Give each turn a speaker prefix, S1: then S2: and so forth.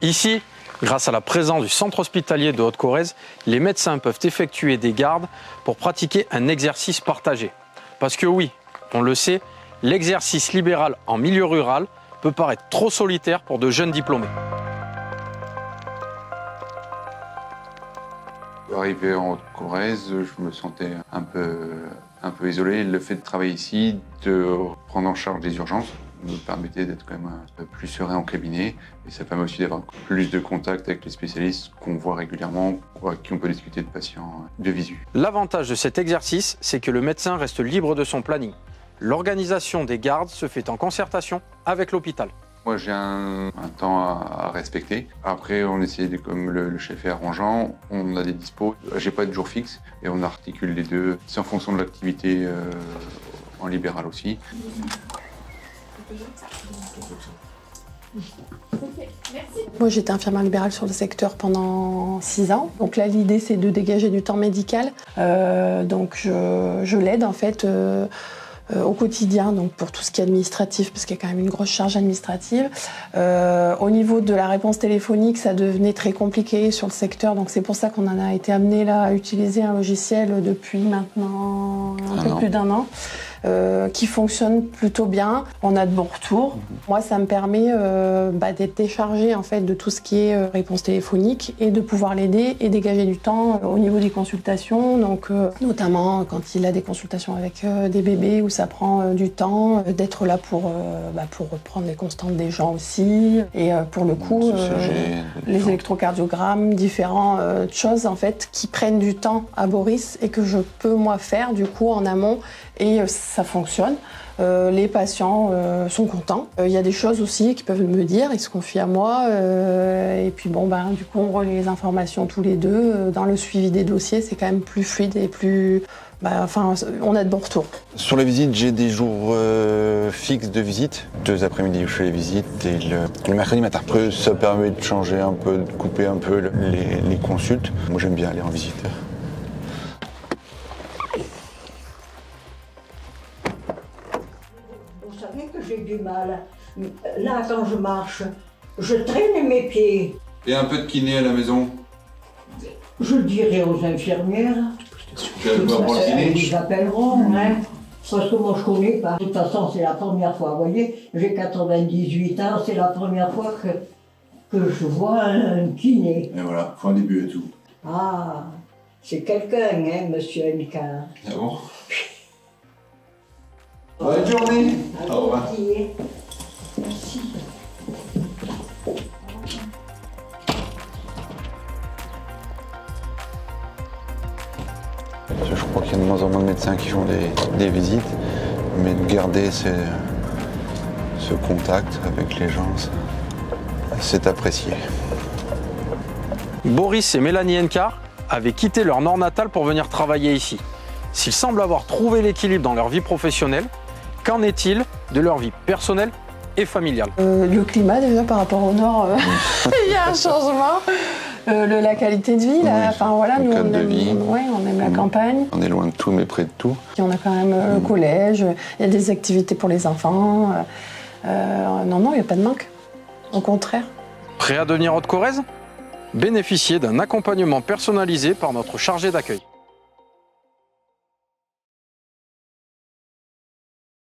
S1: Ici, grâce à la présence du centre hospitalier de Haute-Corrèze, les médecins peuvent effectuer des gardes pour pratiquer un exercice partagé. Parce que oui, on le sait, l'exercice libéral en milieu rural peut paraître trop solitaire pour de jeunes diplômés.
S2: Arrivé en Haute-Corrèze, je me sentais un peu isolé. Le fait de travailler ici, de prendre en charge des urgences, me permettait d'être quand même un peu plus serein en cabinet. Et ça permet aussi d'avoir plus de contact avec les spécialistes qu'on voit régulièrement, avec qui on peut discuter de patients de visu.
S1: L'avantage de cet exercice, c'est que le médecin reste libre de son planning. L'organisation des gardes se fait en concertation avec l'hôpital.
S2: Moi, j'ai un temps à respecter. Après, on essaie, comme le chef est arrangeant, on a des dispos. J'ai pas de jour fixe et on articule les deux. C'est en fonction de l'activité en libéral aussi.
S3: Moi, j'étais infirmière libérale sur le secteur pendant 6 ans. Donc là, l'idée, c'est de dégager du temps médical. Donc je l'aide en fait au quotidien, donc pour tout ce qui est administratif, parce qu'il y a quand même une grosse charge administrative. Au niveau de la réponse téléphonique, ça devenait très compliqué sur le secteur, donc c'est pour ça qu'on en a été amené là à utiliser un logiciel depuis maintenant un peu plus d'1 an. Qui fonctionne plutôt bien. On a de bons retours. Moi, ça me permet d'être déchargée en fait de tout ce qui est réponse téléphonique et de pouvoir l'aider et dégager du temps au niveau des consultations. Donc, notamment quand il a des consultations avec des bébés où ça prend du temps, d'être là pour reprendre les constantes des gens aussi. Et pour le coup, les électrocardiogrammes, différentes choses en fait qui prennent du temps à Boris et que je peux moi faire du coup en amont. Et ça fonctionne. Les patients sont contents. Il y a des choses aussi qu'ils peuvent me dire, ils se confient à moi. Et puis du coup, on relaie les informations tous les deux. Dans le suivi des dossiers, c'est quand même plus fluide et plus... on a de bons retours.
S4: Sur les visites, j'ai des jours fixes de visite. 2 après-midi où je fais les visites et le mercredi matin. Après, ça permet de changer un peu, de couper un peu les consultes. Moi, j'aime bien aller en visite.
S5: Vous savez que j'ai du mal. Là, quand je marche, je traîne mes pieds.
S2: Et un peu de kiné à la maison.
S5: Je le dirai aux infirmières. Ils appelleront, hein. Parce que moi, je connais pas. De toute façon, c'est la première fois. Vous voyez, j'ai 98 ans, c'est la première fois que je vois un kiné.
S2: Et voilà, faut un début et tout.
S5: Ah, c'est quelqu'un, hein, monsieur NK.
S2: Ah bon? Bonne journée. Au revoir.
S5: Merci.
S4: Je crois qu'il y a de moins en moins de médecins qui font des visites, mais de garder ce contact avec les gens, c'est apprécié.
S1: Boris et Mélanie Encart avaient quitté leur nord natal pour venir travailler ici. S'ils semblent avoir trouvé l'équilibre dans leur vie professionnelle, qu'en est-il de leur vie personnelle et familiale?
S3: Le climat déjà par rapport au nord, il y a un changement. La qualité de vie, là,
S4: le
S3: nous
S4: cadre de vie.
S3: on aime la campagne.
S4: On est loin de tout mais près de tout.
S3: Puis on a quand même le collège, il y a des activités pour les enfants. Non, il n'y a pas de manque. Au contraire.
S1: Prêt à devenir Haute-Corrèze? Bénéficiez d'un accompagnement personnalisé par notre chargé d'accueil.